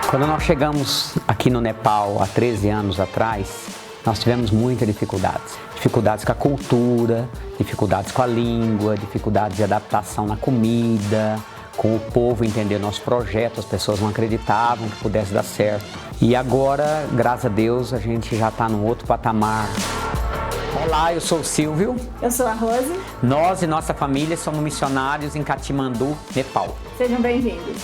Quando nós chegamos aqui no Nepal há 13 anos atrás, nós tivemos muitas dificuldades. Dificuldades com a cultura, dificuldades com a língua, dificuldades de adaptação na comida, com o povo entender nosso projeto, as pessoas não acreditavam que pudesse dar certo. E agora, graças a Deus, a gente já está num outro patamar. Olá, eu sou o Silvio. Eu sou a Rose. Nós e nossa família somos missionários em Katmandu, Nepal. Sejam bem-vindos.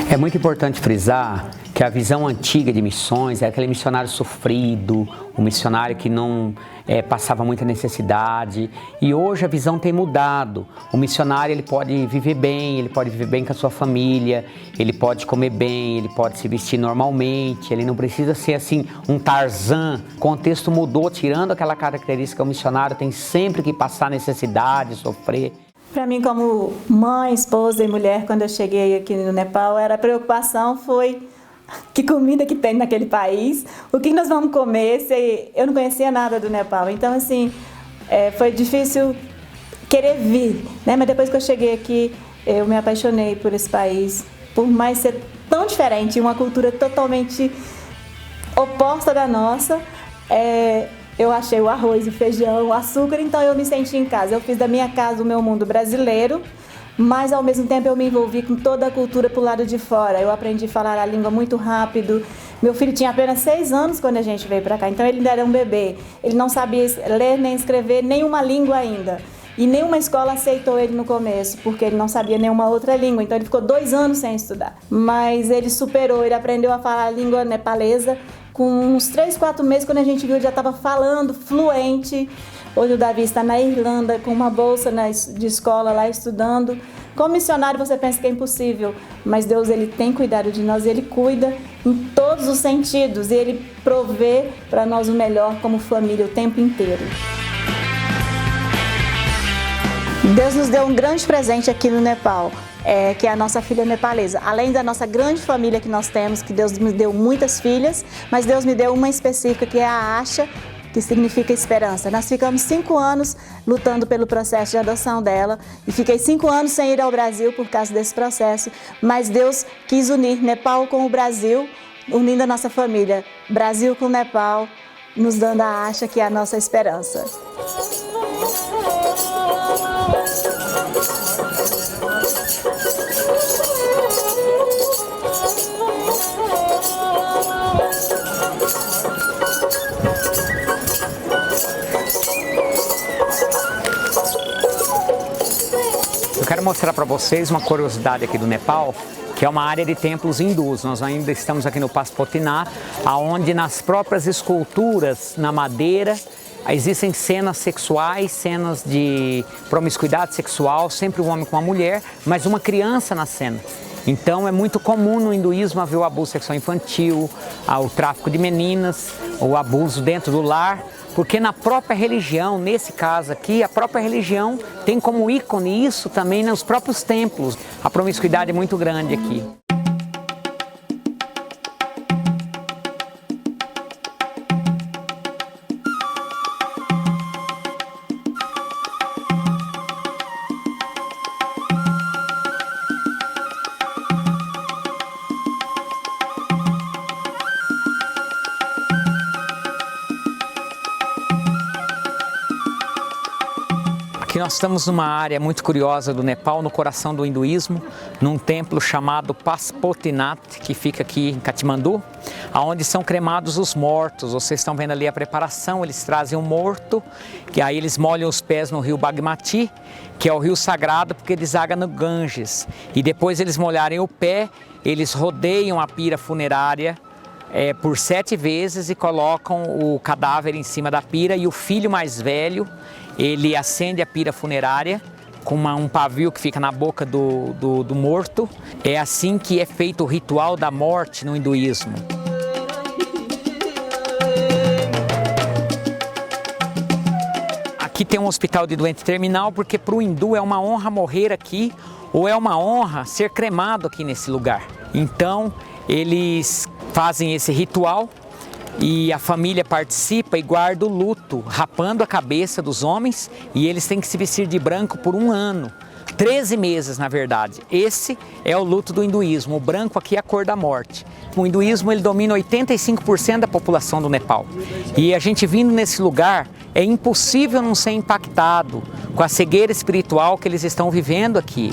É muito importante frisar que a visão antiga de missões é aquele missionário sofrido, o missionário que não passava muita necessidade. E hoje a visão tem mudado. O missionário ele pode viver bem com a sua família, ele pode comer bem, ele pode se vestir normalmente, ele não precisa ser assim um Tarzan. O contexto mudou, tirando aquela característica, o missionário tem sempre que passar necessidade, sofrer. Para mim, como mãe, esposa e mulher, quando eu cheguei aqui no Nepal, a preocupação foi que comida que tem naquele país, o que nós vamos comer, se eu não conhecia nada do Nepal. Então, assim, foi difícil querer vir, né? Mas depois que eu cheguei aqui, eu me apaixonei por esse país, por mais ser tão diferente, uma cultura totalmente oposta da nossa. Eu achei o arroz, o feijão, o açúcar, então eu me senti em casa. Eu fiz da minha casa o meu mundo brasileiro, mas ao mesmo tempo eu me envolvi com toda a cultura pro lado de fora. Eu aprendi a falar a língua muito rápido. Meu filho tinha apenas 6 anos quando a gente veio para cá, então ele ainda era um bebê. Ele não sabia ler nem escrever nenhuma língua ainda. E nenhuma escola aceitou ele no começo, porque ele não sabia nenhuma outra língua. Então ele ficou 2 anos sem estudar. Mas ele superou, ele aprendeu a falar a língua nepalesa. Com uns 3, 4 meses, quando a gente viu, ele já estava falando fluente. Hoje o Davi está na Irlanda, com uma bolsa de escola lá estudando. Como missionário você pensa que é impossível, mas Deus ele tem cuidado de nós, Ele cuida em todos os sentidos. E Ele provê para nós o melhor como família o tempo inteiro. Deus nos deu um grande presente aqui no Nepal. Que é a nossa filha nepalesa. Além da nossa grande família que nós temos, que Deus me deu muitas filhas, mas Deus me deu uma específica, que é a Asha, que significa esperança. Nós ficamos 5 anos lutando pelo processo de adoção dela e fiquei 5 anos sem ir ao Brasil por causa desse processo, mas Deus quis unir Nepal com o Brasil, unindo a nossa família, Brasil com Nepal, nos dando a Asha, que é a nossa esperança. Eu quero mostrar para vocês uma curiosidade aqui do Nepal, que é uma área de templos hindus. Nós ainda estamos aqui no Pashupatinath, onde nas próprias esculturas, na madeira, existem cenas sexuais, cenas de promiscuidade sexual, sempre um homem com uma mulher, mas uma criança na cena. Então é muito comum no hinduísmo haver o abuso sexual infantil, o tráfico de meninas, o abuso dentro do lar, porque na própria religião, nesse caso aqui, a própria religião tem como ícone isso também nos próprios templos. A promiscuidade é muito grande aqui. Aqui nós estamos numa área muito curiosa do Nepal, no coração do hinduísmo, num templo chamado Pashupatinath, que fica aqui em Katmandu, onde são cremados os mortos. Vocês estão vendo ali a preparação, eles trazem um morto, que aí eles molham os pés no rio Bagmati, que é o rio sagrado porque deságua no Ganges. E depois eles molharem o pé, eles rodeiam a pira funerária por 7 vezes e colocam o cadáver em cima da pira, e o filho mais velho, ele acende a pira funerária com um pavio que fica na boca do morto. É assim que é feito o ritual da morte no hinduísmo. Aqui tem um hospital de doente terminal, porque para o hindu é uma honra morrer aqui, ou é uma honra ser cremado aqui nesse lugar. Então, eles fazem esse ritual e a família participa e guarda o luto, rapando a cabeça dos homens, e eles têm que se vestir de branco por 1 ano, 13 meses na verdade. Esse é o luto do hinduísmo, o branco aqui é a cor da morte. O hinduísmo ele domina 85% da população do Nepal, e a gente vindo nesse lugar é impossível não ser impactado com a cegueira espiritual que eles estão vivendo aqui.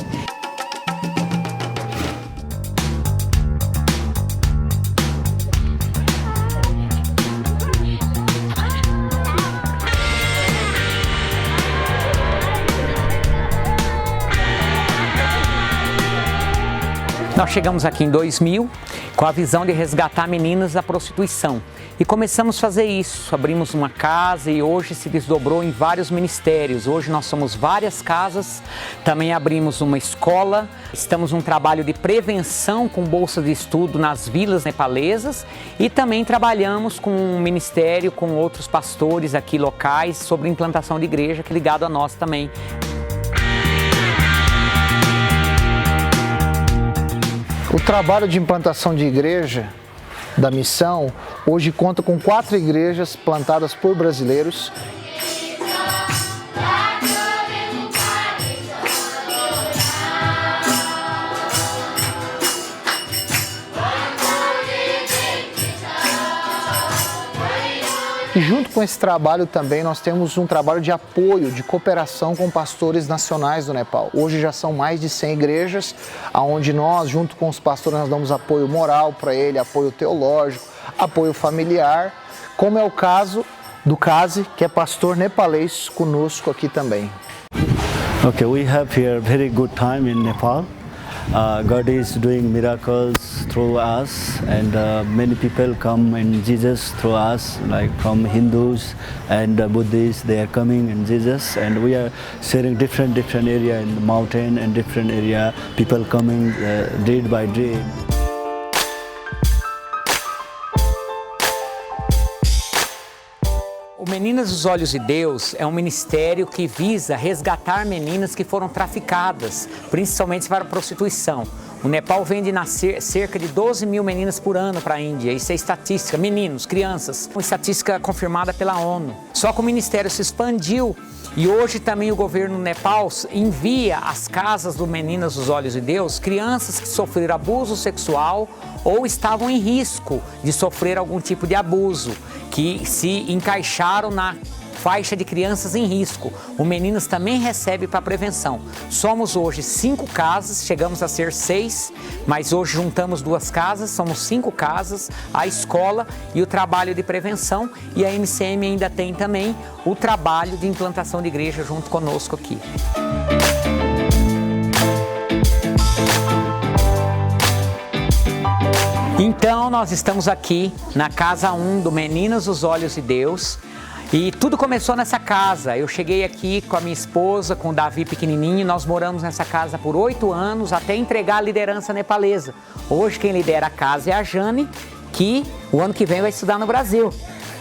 Nós chegamos aqui em 2000 com a visão de resgatar meninas da prostituição e começamos a fazer isso. Abrimos uma casa e hoje se desdobrou em vários ministérios. Hoje nós somos várias casas, também abrimos uma escola, estamos num trabalho de prevenção com bolsa de estudo nas vilas nepalesas e também trabalhamos com um ministério, com outros pastores aqui locais sobre implantação de igreja, que é ligado a nós também. O trabalho de implantação de igreja da missão hoje conta com 4 igrejas plantadas por brasileiros. E junto com esse trabalho também nós temos um trabalho de apoio, de cooperação com pastores nacionais do Nepal. Hoje já são mais de 100 igrejas, onde nós, junto com os pastores, nós damos apoio moral para ele, apoio teológico, apoio familiar, como é o caso do Kazi, que é pastor nepalês conosco aqui também. Okay, we have here very good time in Nepal. God is doing miracles through us, and many people come in Jesus through us, like from Hindus and Buddhists. They are coming in Jesus, and we are sharing different area in the mountain and different area. People coming day by day. O Meninas dos Olhos de Deus é um ministério que visa resgatar meninas que foram traficadas, principalmente para a prostituição. O Nepal vende cerca de 12 mil meninas por ano para a Índia. Isso é estatística, meninos, crianças, uma estatística confirmada pela ONU. Só que o ministério se expandiu e hoje também o governo do Nepal envia às casas do Meninas dos Olhos de Deus crianças que sofreram abuso sexual ou estavam em risco de sofrer algum tipo de abuso, que se encaixaram na faixa de crianças em risco. O Meninas também recebe para prevenção. Somos hoje 5 casas, chegamos a ser 6, mas hoje juntamos 2 casas, somos 5 casas, a escola e o trabalho de prevenção, e a MCM ainda tem também o trabalho de implantação de igreja junto conosco aqui. Então nós estamos aqui na casa 1 do Meninas dos Olhos de Deus. E tudo começou nessa casa. Eu cheguei aqui com a minha esposa, com o Davi pequenininho, nós moramos nessa casa por 8 anos até entregar a liderança nepalesa. Hoje quem lidera a casa é a Jane, que o ano que vem vai estudar no Brasil.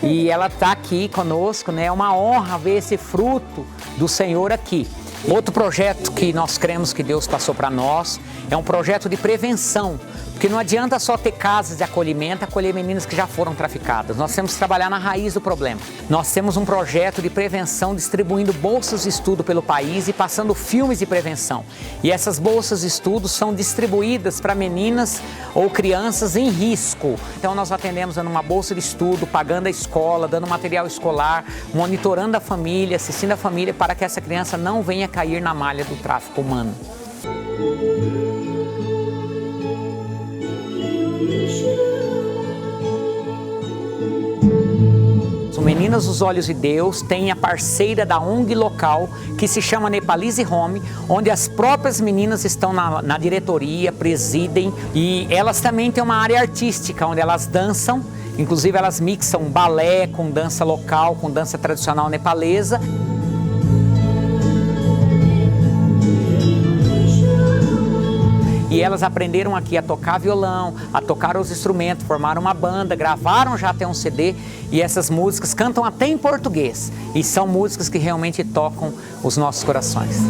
E ela está aqui conosco, né? É uma honra ver esse fruto do Senhor aqui. Outro projeto que nós cremos que Deus passou para nós é um projeto de prevenção, Porque não adianta só ter casas de acolhimento, acolher meninas que já foram traficadas. Nós temos que trabalhar na raiz do problema. Nós temos um projeto de prevenção distribuindo bolsas de estudo pelo país e passando filmes de prevenção. E essas bolsas de estudo são distribuídas para meninas ou crianças em risco. Então nós atendemos dando uma bolsa de estudo, pagando a escola, dando material escolar, monitorando a família, assistindo a família para que essa criança não venha cair na malha do tráfico humano. O Meninas dos Olhos de Deus tem a parceira da ONG local que se chama Nepalese Home, onde as próprias meninas estão na diretoria, presidem, e elas também têm uma área artística onde elas dançam, inclusive elas mixam balé com dança local, com dança tradicional nepalesa. E elas aprenderam aqui a tocar violão, a tocar os instrumentos, formaram uma banda, gravaram já até um CD e essas músicas cantam até em português. E são músicas que realmente tocam os nossos corações.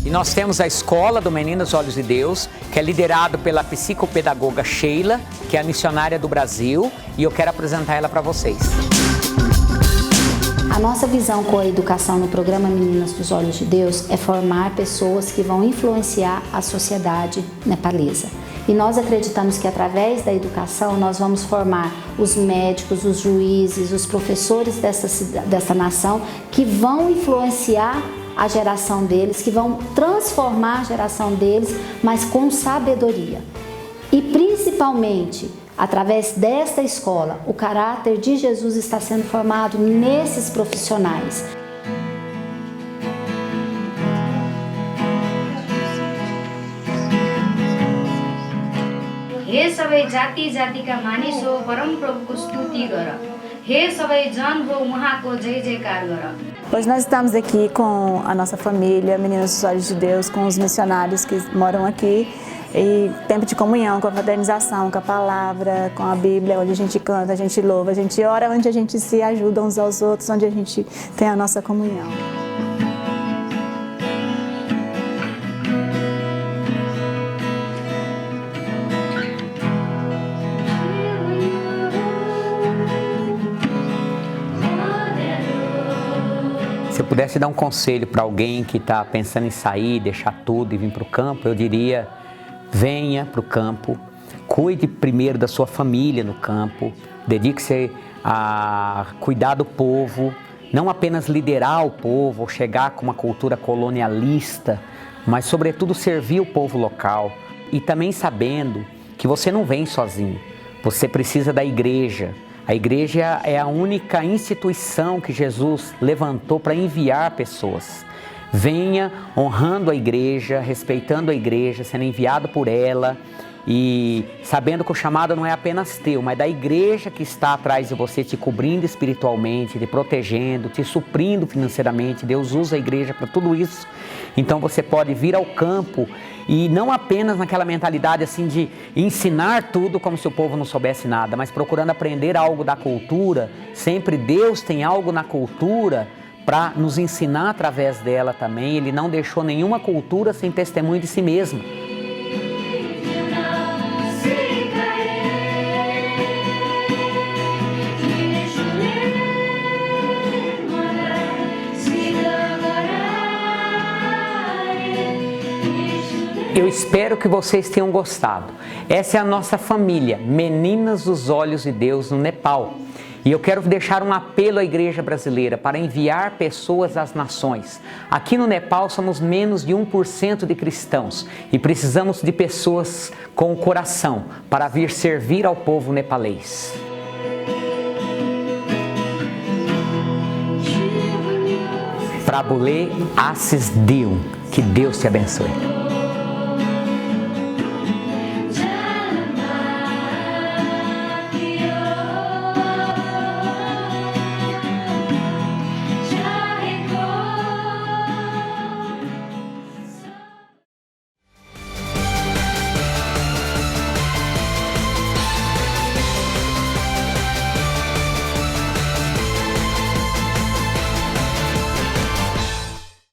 E nós temos a Escola do Meninas dos Olhos de Deus, que é liderado pela psicopedagoga Sheila, que é a missionária do Brasil, e eu quero apresentar ela para vocês. A nossa visão com a educação no programa Meninas dos Olhos de Deus é formar pessoas que vão influenciar a sociedade nepalesa. E nós acreditamos que através da educação nós vamos formar os médicos, os juízes, os professores dessa nação que vão influenciar a geração deles, que vão transformar a geração deles, mas com sabedoria. E principalmente, através desta escola, o caráter de Jesus está sendo formado nesses profissionais. हे सबै जाति जातिका मानिस हो परम प्रभुको स्तुति गर हे सबै जन हो उहाँको जय जयकार गर। Hoje nós estamos aqui com a nossa família, Meninas dos Olhos de Deus, com os missionários que moram aqui, e tempo de comunhão, com a fraternização, com a palavra, com a Bíblia, onde a gente canta, a gente louva, a gente ora, onde a gente se ajuda uns aos outros, onde a gente tem a nossa comunhão. Se eu pudesse dar um conselho para alguém que está pensando em sair, deixar tudo e vir para o campo, eu diria: venha para o campo, cuide primeiro da sua família no campo, dedique-se a cuidar do povo, não apenas liderar o povo ou chegar com uma cultura colonialista, mas sobretudo servir o povo local. E também sabendo que você não vem sozinho, você precisa da igreja. A igreja é a única instituição que Jesus levantou para enviar pessoas. Venha honrando a igreja, respeitando a igreja, sendo enviado por ela e sabendo que o chamado não é apenas teu, mas da igreja que está atrás de você, te cobrindo espiritualmente, te protegendo, te suprindo financeiramente. Deus usa a igreja para tudo isso. Então você pode vir ao campo e não apenas naquela mentalidade assim de ensinar tudo como se o povo não soubesse nada, mas procurando aprender algo da cultura. Sempre Deus tem algo na cultura para nos ensinar através dela também. Ele não deixou nenhuma cultura sem testemunho de si mesmo. Eu espero que vocês tenham gostado. Essa é a nossa família, Meninas dos Olhos de Deus no Nepal. E eu quero deixar um apelo à igreja brasileira para enviar pessoas às nações. Aqui no Nepal somos menos de 1% de cristãos e precisamos de pessoas com o coração para vir servir ao povo nepalês. Prabhu Le Assis Dium. Que Deus te abençoe.